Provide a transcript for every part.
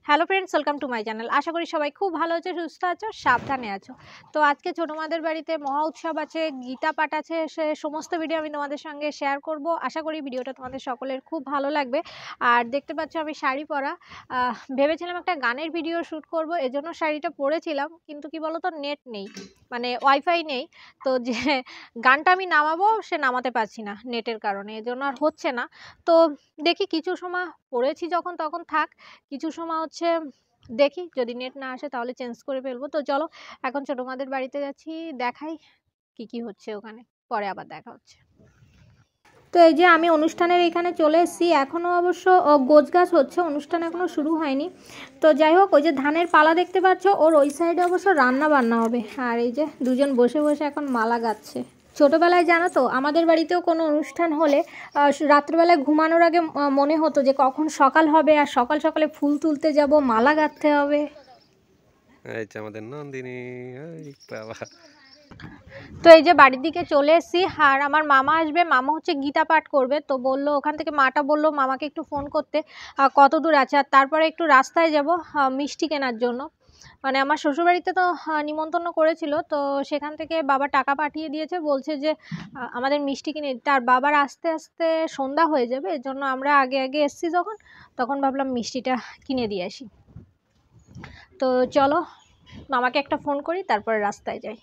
Hello friends, welcome to my channel. আশা করি সবাই খুব ভালো আছো, সুস্থ আছো, সাবধানে আছো। তো আজকে ছোটো মাদের বাড়িতে মহা উৎসব আছে, গীতা পাঠ আছে, সে সমস্ত ভিডিও আমি তোমাদের সঙ্গে শেয়ার করব। আশা করি ভিডিওটা তোমাদের সকলের খুব ভালো লাগবে। আর দেখতে পাচ্ছ আমি শাড়ি পরা, ভেবেছিলাম একটা গানের ভিডিও শ্যুট করব, এজন্য শাড়িটা পরেছিলাম, কিন্তু কি বলো তো, নেট নেই, মানে ওয়াইফাই নেই। তো যে গানটা আমি নামাবো সে নামাতে পারছি না নেটের কারণে, এজন্য আর হচ্ছে না। তো দেখি কিছু সময় পড়েছি যখন তখন থাক, কিছু সময় হচ্ছে দেখি যদি নেট না আসে তাহলে চেঞ্জ করে ফেলবো। তো চলো এখন ছোটো মাদের বাড়িতে যাচ্ছি, দেখাই কি কি হচ্ছে ওখানে, পরে আবার দেখা হচ্ছে। তো এই যে আমি অনুষ্ঠানের এখানে চলে এসেছি, এখনও অবশ্য গোছগাছ হচ্ছে, অনুষ্ঠান এখনও শুরু হয়নি। তো যাই হোক, ওই যে ধানের পালা দেখতে পাচ্ছ, ওর ওই সাইডে অবশ্য রান্না বান্না হবে। আর এই যে দুজন বসে বসে এখন মালা গাচ্ছে। ছোটোবেলায় জানো তো, আমাদের বাড়িতেও কোনো অনুষ্ঠান হলে রাত্রেবেলায় ঘুমানোর আগে মনে হতো যে কখন সকাল হবে আর সকাল সকালে ফুল তুলতে যাব, মালা গাঁথতে হবে। এই যে আমাদের নন্দিনী, বাবা। তো এই যে বাড়ির দিকে চলে এসেছি, আর আমার মামা আসবে, মামা হচ্ছে গীতা পাঠ করবে। তো বললো ওখান থেকে, মাটা বললো মামাকে একটু ফোন করতে কত দূর আছে। আর তারপরে একটু রাস্তায় যাব মিষ্টি কেনার জন্য, মানে আমার শ্বশুরবাড়িতে তো নিমন্ত্রণ করেছিল, তো সেখান থেকে বাবা টাকা পাঠিয়ে দিয়েছে, বলছে যে আমাদের মিষ্টি কিনে দিতে। আর বাবার আস্তে আস্তে সন্ধ্যা হয়ে যাবে, এর জন্য আমরা আগে আগে এসেছি তখন ভাবলাম মিষ্টিটা কিনে দিয়ে আসি। তো চলো মামাকে একটা ফোন করি, তারপরে রাস্তায় যাই।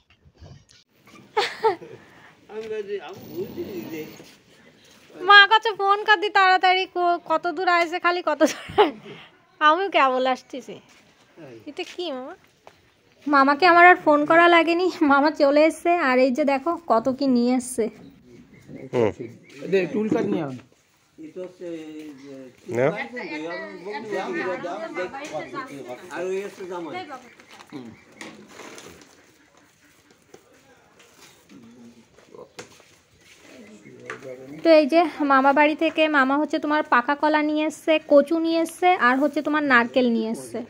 মা কাছে ফোন কর দি তাড়াতাড়ি, কত দূর আসছে, খালি কত দূর। আমিও কেবল আসতেছি। এটা কি মামা? মামাকে আমার আর ফোন করা লাগেনি, মামা চলে এসছে। আর এই যে দেখো কত কি নিয়ে এসছে। তো এই যে মামা বাড়ি থেকে মামা হচ্ছে তোমার পাকা কলা নিয়ে এসছে, কচু নিয়ে এসছে, আর হচ্ছে তোমার নারকেল নিয়ে এসছে।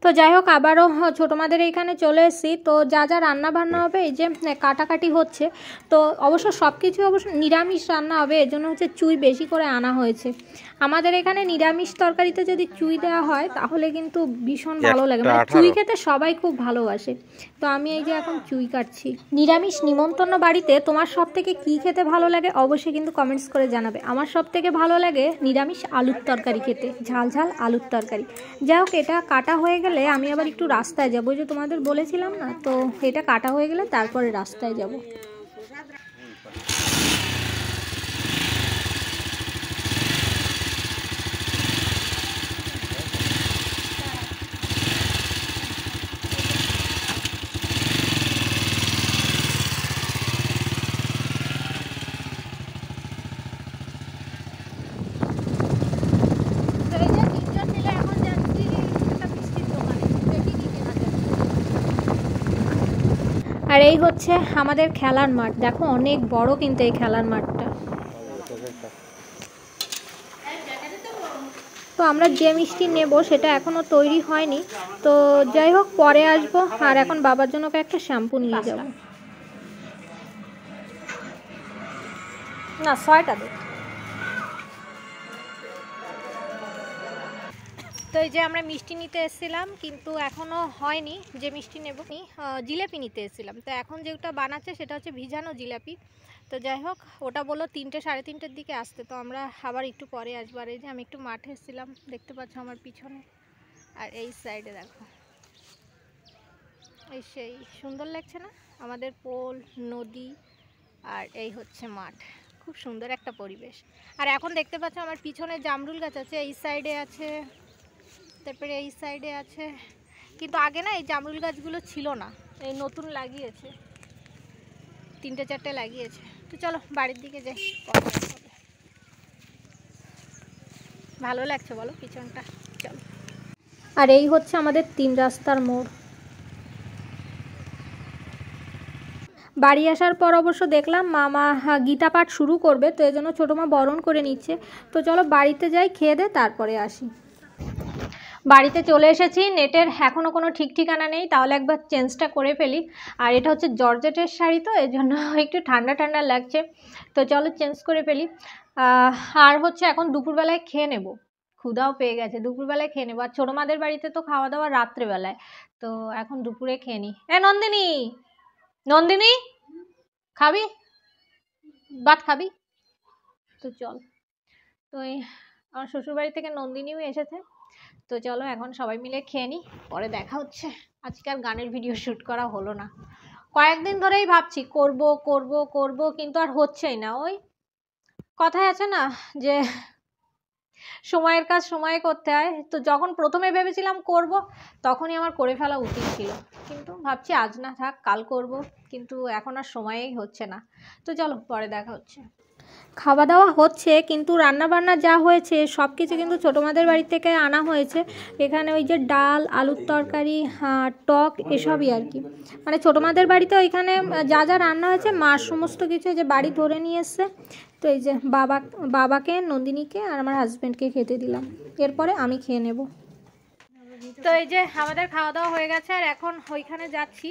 তো যাই হোক, আবারও ছোটো মাদের এইখানে চলে এসেছি। তো যা যা রান্না বান্না হবে, এই যে কাটাকাটি হচ্ছে। তো অবশ্য সব কিছু অবশ্য নিরামিষ রান্না হবে, এর জন্য হচ্ছে চুই বেশি করে আনা হয়েছে। আমাদের এখানে নিরামিষ তরকারিতে যদি চুই দেওয়া হয় তাহলে কিন্তু ভীষণ ভালো লাগে, মানে চুই খেতে সবাই খুব ভালোবাসে। তো আমি এই যে এখন চুই কাটছি। নিরামিষ নিমন্ত্রণ বাড়িতে তোমার সব থেকে কী খেতে ভালো লাগে অবশ্যই কিন্তু কমেন্টস করে জানাবে। আমার সব থেকে ভালো লাগে নিরামিষ আলুর তরকারি খেতে, ঝাল ঝাল আলুর তরকারি। যাই হোক, এটা কাটা হয়ে গেলে আমি আবার একটু রাস্তায় যাবো, যে তোমাদের বলেছিলাম না, তো এটা কাটা হয়ে গেলে তারপরে রাস্তায় যাব। আর এই হচ্ছে আমাদের খেলার মাঠ, দেখো অনেক বড় কিন্তু এই খেলার মাঠটা। তো আমরা যে মিষ্টি নেব সেটা এখনও তৈরি হয়নি, তো যাই হোক পরে আসবো। আর এখন বাবার জন্য একটা শ্যাম্পু নিয়ে যাব। না, 6টা দেখ। তো এই যে আমরা মিষ্টি নিতে এসেছিলাম, কিন্তু এখনও হয়নি যে মিষ্টি নেব। জিলাপি নিতে এসেছিলাম, তো এখন যেটা বানাচ্ছে সেটা হচ্ছে ভিজানো জিলাপি। তো যাই হোক, ওটা বললো 3টে 3:30-র দিকে আসতে, তো আমরা আবার একটু পরে আসবো। আর এই যে আমি একটু মাঠে এসেছিলাম, দেখতে পাচ্ছ আমার পিছনে, আর এই সাইডে দেখো, এই সেই সুন্দর লাগছে না আমাদের পোল, নদী, আর এই হচ্ছে মাঠ। খুব সুন্দর একটা পরিবেশ। আর এখন দেখতে পাচ্ছ আমার পিছনে জামরুল গাছ আছে, এই সাইডে আছে, তারপরে এই সাইডে আছে। কিন্তু আগে না এই জামরুল গাছগুলো ছিল না, এই নতুন লাগিয়েছে, 3টে 4টে লাগিয়েছে। তো চলো বাড়ির দিকে যাই, ভালো লাগছে বলো পিছনটা, চলো। আর এই হচ্ছে আমাদের 3 রাস্তার মোড়। বাড়ি আসার পর অবশ্য দেখলাম মামা গীতা পাঠ শুরু করবে, তো এই জন্য ছোটো মা বরণ করে নিচ্ছে। তো চলো বাড়িতে যাই, খেয়ে দে তারপরে আসি। বাড়িতে চলে এসেছি, নেটের এখনও কোনো ঠিক ঠিকানা নেই, তাহলে একবার চেঞ্জটা করে ফেলি। আর এটা হচ্ছে জর্জেটের শাড়ি, তো এই জন্য একটু ঠান্ডা ঠান্ডা লাগছে, তো চলো চেঞ্জ করে ফেলি। আর হচ্ছে এখন দুপুরবেলায় খেয়ে নেব, ক্ষুধাও পেয়ে গেছে, দুপুরবেলায় খেয়ে নেবো। আর ছোটো মাদের বাড়িতে তো খাওয়া দাওয়া রাত্রেবেলায়, তো এখন দুপুরে খেয়ে নিই। নন্দিনী, নন্দিনী খাবি ভাত খাবি? তো চল। তো আমার শ্বশুরবাড়ি থেকে নন্দিনীও এসেছে, তো চলো এখন সবাই মিলে খেয়ে নিই, পরে দেখা হচ্ছে। আজকে আর গানের ভিডিও শ্যুট করা হলো না, কয়েকদিন ধরেই ভাবছি করব করব করব, কিন্তু আর হচ্ছেই না। ওই কথায় আছে না যে সময়ের কাজ সময়ে করতে হয়, তো যখন প্রথমে ভেবেছিলাম করব তখনই আমার করে ফেলা উচিত ছিল, কিন্তু ভাবছি আজ না থাক কাল করব, কিন্তু এখন আর সময়ই হচ্ছে না। তো চলো পরে দেখা হচ্ছে। খাওয়া দাওয়া হচ্ছে, কিন্তু রান্না বান্না যা হয়েছে সব কিছু কিন্তু ছোটো মাদের বাড়ি থেকে আনা হয়েছে। এখানে ওই যে ডাল, আলুর তরকারি, টক, এসবই আর কি। মানে ছোটো মাদের বাড়িতে ওইখানে যা যা রান্না হয়েছে মার সমস্ত কিছু যে বাড়ি ধরে নিয়ে এসছে। তো এই যে বাবাকে, নন্দিনীকে আর আমার হাজব্যান্ডকে খেতে দিলাম, এরপরে আমি খেয়ে নেব। তো এই যে আমাদের খাওয়া দাওয়া হয়ে গেছে, আর এখন ওইখানে যাচ্ছি।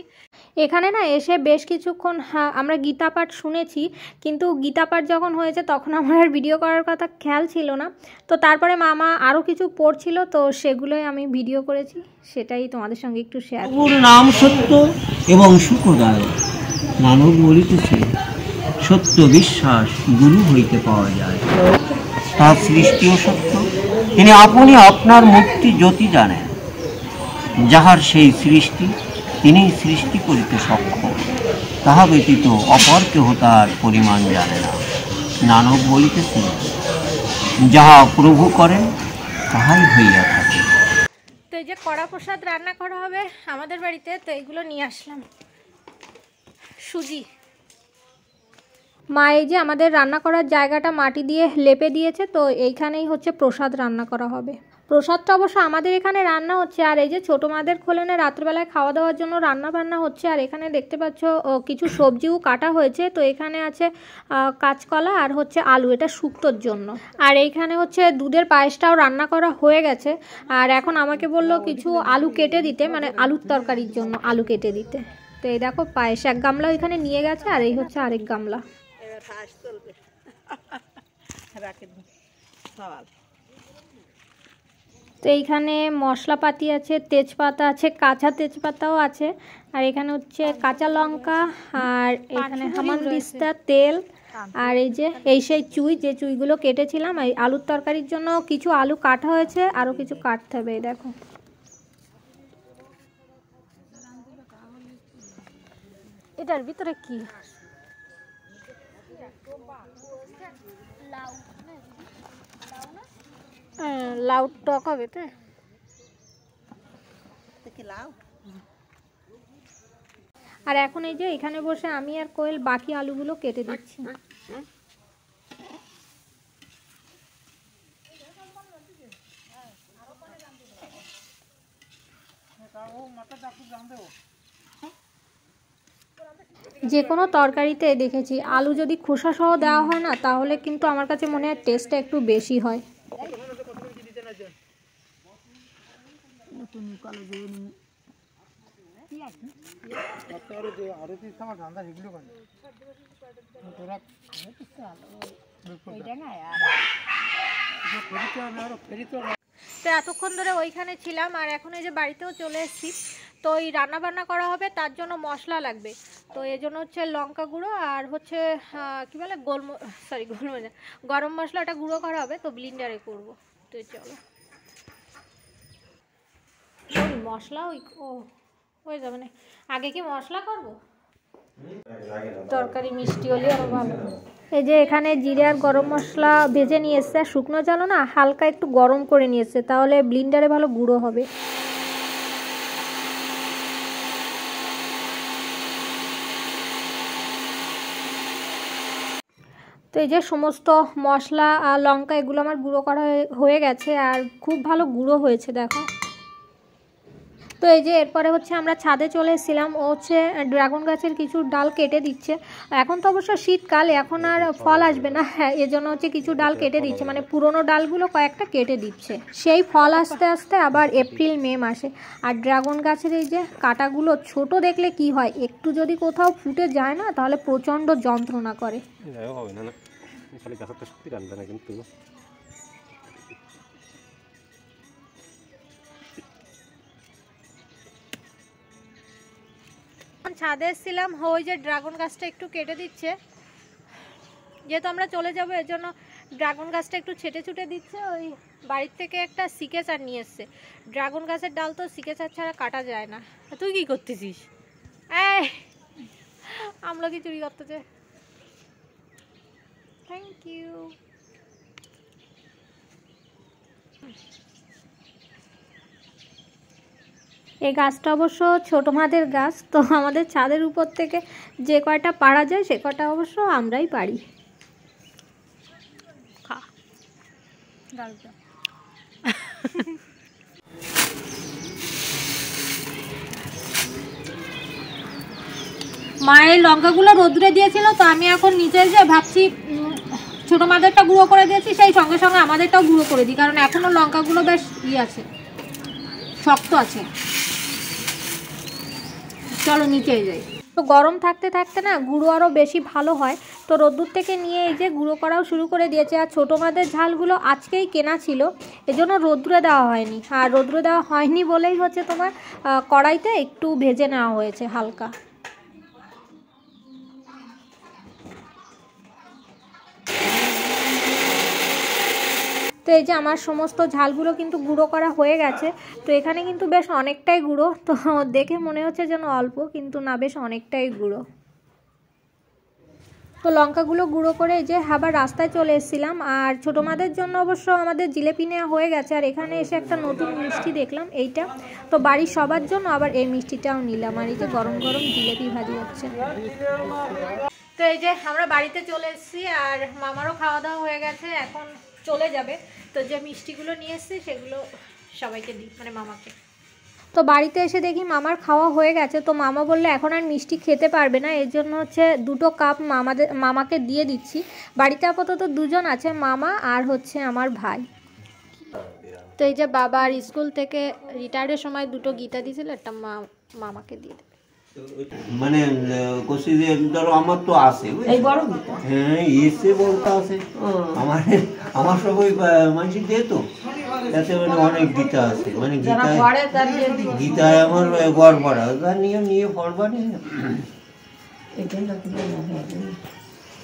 এখানে না এসে বেশ কিছুক্ষণ আমরা গীতা পাঠ শুনেছি, কিন্তু গীতা পাঠ যখন হয়েছে তখন আমার আর ভিডিও করার কথা খেয়াল ছিল না। তো তারপরে মামা আরও কিছু পড়ছিল, তো সেগুলোই আমি ভিডিও করেছি, সেটাই তোমাদের সঙ্গে একটু শেয়ার। প্রভুর নাম সত্য এবং সুখদায়ক। মানব বলিতেছে সত্য বিশ্বাস গুরু হইতে পাওয়া যায়। তার সৃষ্টিও সত্য, তিনি আপনি আপনার মুক্তি জ্যোতি জানেন। যাহার সেই সৃষ্টি, তিনি সৃষ্টি করিতে সক্ষম, তাহা ব্যতীত অপর কেহ তার পরিমাণ জানে না। নানক বলিতেছে যাহা প্রভু করেন তাহাই হইয়া থাকে। তো এই যে কড়া প্রসাদ রান্না করা হবে আমাদের বাড়িতে, তো এইগুলো নিয়ে আসলাম। সুজি, মা এই যে আমাদের রান্না করার জায়গাটা মাটি দিয়ে লেপে দিয়েছে, তো এইখানেই হচ্ছে প্রসাদ রান্না করা হবে। প্রসাদটা অবশ্য আমাদের এখানে রান্না হচ্ছে, আর এই যে ছোটো মাদের খোলেনে রাত্রেবেলায় খাওয়া দাওয়ার জন্য রান্না বান্না হচ্ছে। আর এখানে দেখতে পাচ্ছ কিছু সবজিও কাটা হয়েছে, তো এখানে আছে কাঁচকলা আর হচ্ছে আলু, এটা শুক্তোর জন্য। আর এইখানে হচ্ছে দুধের পায়েসটাও রান্না করা হয়ে গেছে, আর এখন আমাকে বললো কিছু আলু কেটে দিতে, মানে আলুর তরকারির জন্য আলু কেটে দিতে। তো এই দেখো পায়েস এক গামলা ওইখানে নিয়ে গেছে, আর এই হচ্ছে আরেক গামলা। তো এইখানে মশলাপাতি আছে, তেজপাতা আছে, কাঁচা তেজপাতাও আছে, আর এখানে হচ্ছে কাঁচা লঙ্কা, আর এখানে হামানদিস্তা, তেল, আর এই যে সেই চুই, যে চুইগুলো কেটেছিলাম। এই আলুর তরকারির জন্য কিছু আলু কাটা হয়েছে, আরও কিছু কাটতে হবে। এই দেখো এটার ভিতরে কি লাউ, টক হবে তো। আর এখন এই যে এখানে বসে আমি আর কোয়েল বাকি আলুগুলো কেটে দিচ্ছি। যে কোনো তরকারিতে দেখেছি আলু যদি খোসা সহ দেওয়া হয় না, তাহলে কিন্তু আমার কাছে মনে হয় টেস্টটা একটু বেশি হয়। তো এতক্ষণ ধরে ওইখানে ছিলাম, আর এখন এই যে বাড়িতেও চলে এসেছি। তো এই রান্না বান্না করা হবে, তার জন্য মশলা লাগবে। তো এই জন্য হচ্ছে লঙ্কা গুঁড়ো আর হচ্ছে কী বলে গোলমরিচ, গরম মশলাটা গুঁড়ো করা হবে, তো ব্লিন্ডারে করব। তো চলো মশলা হয়ে যাবে না, আগে কি মশলা করব, তরকারি মিষ্টি হলে আরও ভালো। এই যে এখানে জিরে আর গরম মশলা ভেজে নিয়ে এসছে, আর শুকনো চালও না হালকা একটু গরম করে নিয়ে এসছে, তাহলে ব্লিন্ডারে ভালো গুঁড়ো হবে। তো এই যে সমস্ত মশলা আর লঙ্কা এগুলো আমার গুঁড়ো করা হয়ে গেছে, আর খুব ভালো গুঁড়ো হয়েছে দেখো। তো এই যে এরপরে হচ্ছে আমরা ছাদে চলে এসেছিলাম, ও হচ্ছে ড্রাগন গাছের কিছু ডাল কেটে দিচ্ছে। এখন তো অবশ্য শীতকাল, এখন আর ফল আসবে না, এজন্য হচ্ছে কিছু ডাল কেটে দিচ্ছে, মানে পুরোনো ডালগুলো কয়েকটা কেটে দিচ্ছে। সেই ফল আস্তে আস্তে আবার এপ্রিল মে মাসে। আর ড্রাগন গাছের এই যে কাঁটাগুলো ছোট দেখলে কি হয়, একটু যদি কোথাও ফুটে যায় না তাহলে প্রচণ্ড যন্ত্রণা করে। ছাদে এসেছিলাম, ওই যে ড্রাগন গাছটা একটু কেটে দিচ্ছে, যেহেতু আমরা চলে যাবো এর জন্য ড্রাগন গাছটা একটু ছেটে ছুটে দিচ্ছে। ওই বাড়ির থেকে একটা সিকেচার নিয়ে এসছে। ড্রাগন গাছের ডাল তো সিকেচার ছাড়া কাটা যায় না। তুই কি করতেছিস? এই আমলকি চুরি করতেছে। Thank you. এই গাছটা অবশ্য ছোটো মাদের গাছ, তো আমাদের ছাদের উপর থেকে যে কয়টা পাড়া যায় সে কয়টা অবশ্য আমরাই পারি। খা মায়ের লঙ্কাগুলো রোদ্রে দিয়েছিল, তো আমি এখন নিচে যে ভাবছি ছোটো মাদেরটা গুঁড়ো করে দিয়েছি, সেই সঙ্গে সঙ্গে আমাদেরটাও গুঁড়ো করে দিই, কারণ এখনও লঙ্কাগুলো বেশ আছে, শক্ত আছে। চলো নিচে যাই। তো গরম থাকতে থাকতে না গুঁড়ো আরও বেশি ভালো হয়, তো রোদ্দুর থেকে নিয়ে এই যে গুঁড়ো করাও শুরু করে দিয়েছে। আর ছোটো মাদের ঝালগুলো আজকেই কেনা ছিল, এজন্য রোদ্দুরে দেওয়া হয়নি। আর রোদ্দুরে দেওয়া হয়নি বলেই হচ্ছে তোমার কড়াইতে একটু ভেজে নেওয়া হয়েছে হালকা। তো এই যে আমার সমস্ত ঝালগুলো কিন্তু গুঁড়ো করা হয়ে গেছে। তো এখানে কিন্তু বেশ অনেকটাই গুঁড়ো, তো দেখে মনে হচ্ছে যেন অল্প, কিন্তু না বেশ অনেকটাই গুঁড়ো। তো লঙ্কাগুলো গুঁড়ো করে এই যে আবার রাস্তায় চলে এসেছিলাম। আর ছোটো মাদের জন্য অবশ্য আমাদের জিলেপি নেওয়া হয়ে গেছে। আর এখানে এসে একটা নতুন মিষ্টি দেখলাম, এইটা তো বাড়ির সবার জন্য আবার এই মিষ্টিটাও নিলাম। আর এই যে গরম গরম জিলেপি ভাজি হচ্ছে। তো এই যে আমরা বাড়িতে চলে এসেছি, আর মামারও খাওয়া দাওয়া হয়ে গেছে, এখন চলে যাবে। তো যে মিষ্টিগুলো নিয়ে এসেছি সেগুলো সবাইকে দিই, মানে মামাকে। তো বাড়িতে এসে দেখি মামার খাওয়া হয়ে গেছে। তো মামা বললো এখন আর মিষ্টি খেতে পারবে না, এর জন্য হচ্ছে 2টো কাপ মামাকে দিয়ে দিচ্ছি। বাড়িতে আপাতত 2জন আছে, মামা আর হচ্ছে আমার ভাই। তো এই যে বাবার স্কুল থেকে রিটায়ার্ডের সময় 2টো গীতা দিয়েছিল, একটা মামাকে দিয়ে দেবে। মানে কষি দিয়ে ধরো আমার তো আছে, এই বড় গীতা, হ্যাঁ এসে বলতে আছে আমার সব ওই মানুষ দিয়ে তো তাতে মানে অনেক গীতা আছে, মানে গীতায় আমার গড় পড়া ওটা নিয়ে পড়বা নিয়ে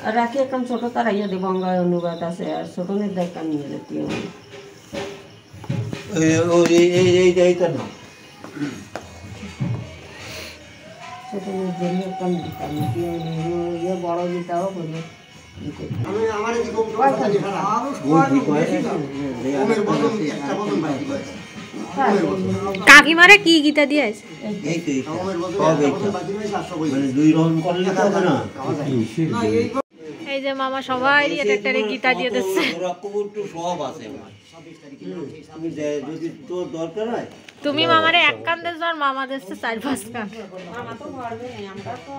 আর রাখি একদম ছোট তারা ইয়ে বঙ্গায় অনুবাদ আছে, আর ছোট নির্দায়িকা নিয়ে যেতে এইটা না ছোট নির্দায়িকা বড় গীতাও করবে। কাকিমারে কি গীতা দিয়ে আছে? এই যে মামা সবাই একটা গীতা দিয়ে দিচ্ছে। তুমি মামারে 1 কান দিয়েছো আর মামা দিচ্ছে 4-5 কান। মামা তো পারবে না, আমরা তো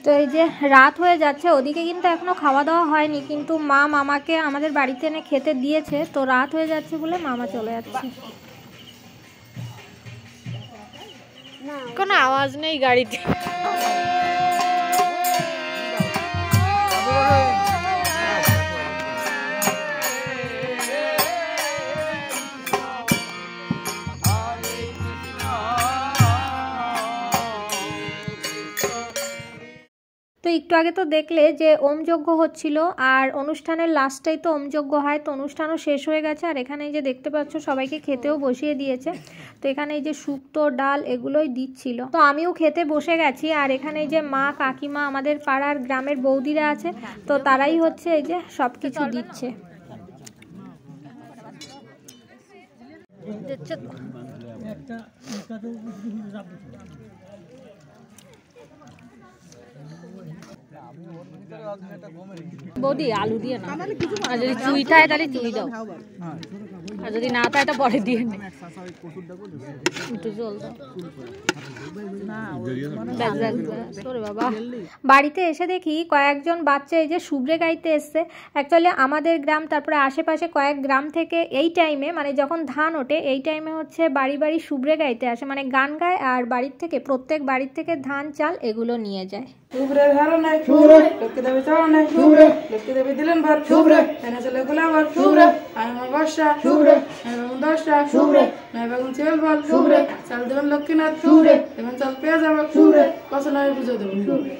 তো এই যে রাত হয়ে যাচ্ছে, ওদিকে কিন্তু এখনো খাওয়া দাওয়া হয়নি, কিন্তু মা মামাকে আমাদের বাড়িতে এনে খেতে দিয়েছে। তো রাত হয়ে যাচ্ছে বলে মামা চলে যাচ্ছে। কোনো আওয়াজ নেই গাড়িতে। তো একটু আগে তো দেখলে যে ওম যজ্ঞ হচ্ছিল, আর অনুষ্ঠানের লাস্টেই তো ওম যজ্ঞ হয়। তো অনুষ্ঠানও শেষ হয়ে গেছে, আর এখানে এই যে দেখতে পাচ্ছ সবাইকে খেতেও বসিয়ে দিয়েছে। তো এখানে এই যে শুক্তো ডাল এগুলোই দিচ্ছিল, তো আমিও খেতে বসে গেছি। আর এখানে এই যে মা কাকিমা আমাদের পাড়ার গ্রামের বৌদিরা আছে, তো তারাই হচ্ছে এই যে সব কিছু দিচ্ছে। বৌদি আলু দিয়ে না, আর যদি চুই থাকে তাহলে চুই দাও, আর যদি না থাকে পরে দিয়ে নে, একটু জল দাও। বাবা বাড়িতে এসে দেখি কয়েকজন বাচ্চা এই যে শুভ্রে গাইতে এসছে। অ্যাকচুয়ালি আমাদের গ্রাম, তারপরে আশেপাশে কয়েক গ্রাম থেকে এই টাইমে, মানে যখন ধান ওঠে এই টাইমে হচ্ছে বাড়ি বাড়ি শুভ্রে গাইতে আসে, মানে গান গায় আর বাড়ির থেকে, প্রত্যেক বাড়ির থেকে ধান চাল এগুলো নিয়ে যায়। শুভ্রের ধারণে শুভ্রে, লক্ষ্মী দেবী চরণে শুভ্রে, লক্ষ্মী দেবী দিলেন ভার শুভ্রে, এনে চলে গোলাবার শুভ্রে, আমার বর্ষা শুভ্রে, এবং দশটা শুভ্রে, নয় বেগুন চিল বল শুভ্রে, চাল দেবেন লক্ষ্মীনাথ শুভ্রে, এবং চাল পেয়ে যাবে শুভ্রে, কষা নয় পুজো দেবেন শুভ্রে।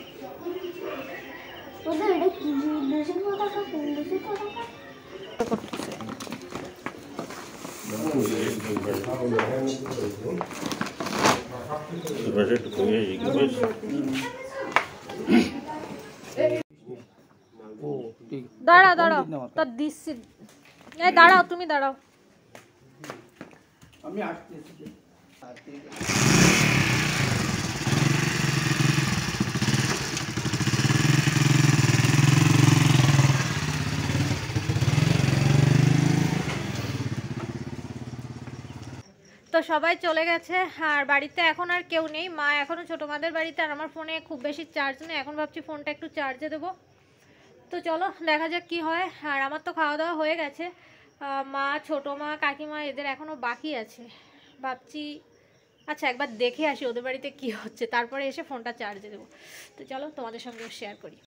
দাঁড়াও দাঁড়াও, তো দিচ্ছি, এই দাঁড়াও, তুমি দাঁড়াও। আমি আসতেছি। তো সবাই চলে গেছে আর বাড়িতে এখন আর কেউ নেই, মা এখনও ছোটো মাদের বাড়িতে, আর আমার ফোনে খুব বেশি চার্জ নেই, এখন ভাবছি ফোনটা একটু চার্জে দেবো। তো চলো দেখা যাক কি হয়। আর আমার তো খাওয়া দাওয়া হয়ে গেছে, মা, ছোটো মা, কাকিমা এদের এখনও বাকি আছে। ভাবছি আচ্ছা একবার দেখে আসি ওদের বাড়িতে কি হচ্ছে, তারপরে এসে ফোনটা চার্জে দেবো। তো চলো তোমাদের সঙ্গে শেয়ার করি।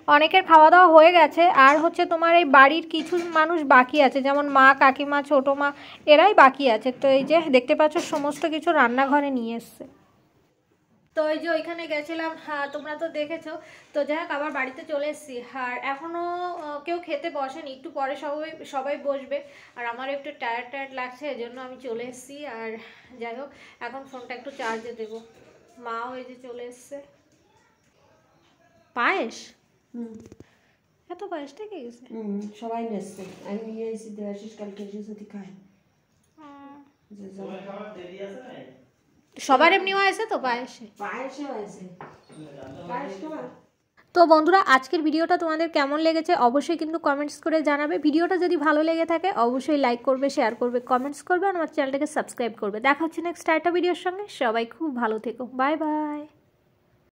অনেকের খাওয়া দাওয়া হয়ে গেছে, আর হচ্ছে তোমার এই বাড়ির কিছু মানুষ বাকি আছে, যেমন মা, কাকিমা, ছোটো মা, এরাই বাকি আছে। তো এই যে দেখতে পাচ্ছ সমস্ত কিছু রান্নাঘরে নিয়ে এসছে। তো এই যে ওইখানে গেছিলাম, হ্যাঁ তোমরা তো দেখেছো। তো যাই হোক আবার বাড়িতে চলে এসেছি, আর এখনও কেউ খেতে বসেনি, একটু পরে সবাই বসবে, আর আমার একটু টায়ার্ড লাগছে, এজন্য আমি চলে এসেছি। আর যাই হোক এখন ফোনটা একটু চার্জে দেবো। মাও এই যে চলে এসছে। পায়েস, এত পায়েসটা কে গেছে? সবাই নেছে, আমি নিয়ে এসেছি, দেওয়াশিস কালকে এসে যদি খায়। সবার এমনিও আছে তো পায়েসে, পায়েসও আছে, পায়েস খাবার। তো বন্ধুরা আজকের ভিডিওটা তোমাদের কেমন লেগেছে অবশ্যই কিন্তু কমেন্টস করে জানাবে। ভিডিওটা যদি ভালো লেগে থাকে অবশ্যই লাইক করবে, শেয়ার করবে, কমেন্টস করবে, আর আমার চ্যানেলটাকে সাবস্ক্রাইব করবে। দেখা হচ্ছে নেক্সট একটা ভিডিওর সঙ্গে। সবাই খুব ভালো থেকো, বাই বাই।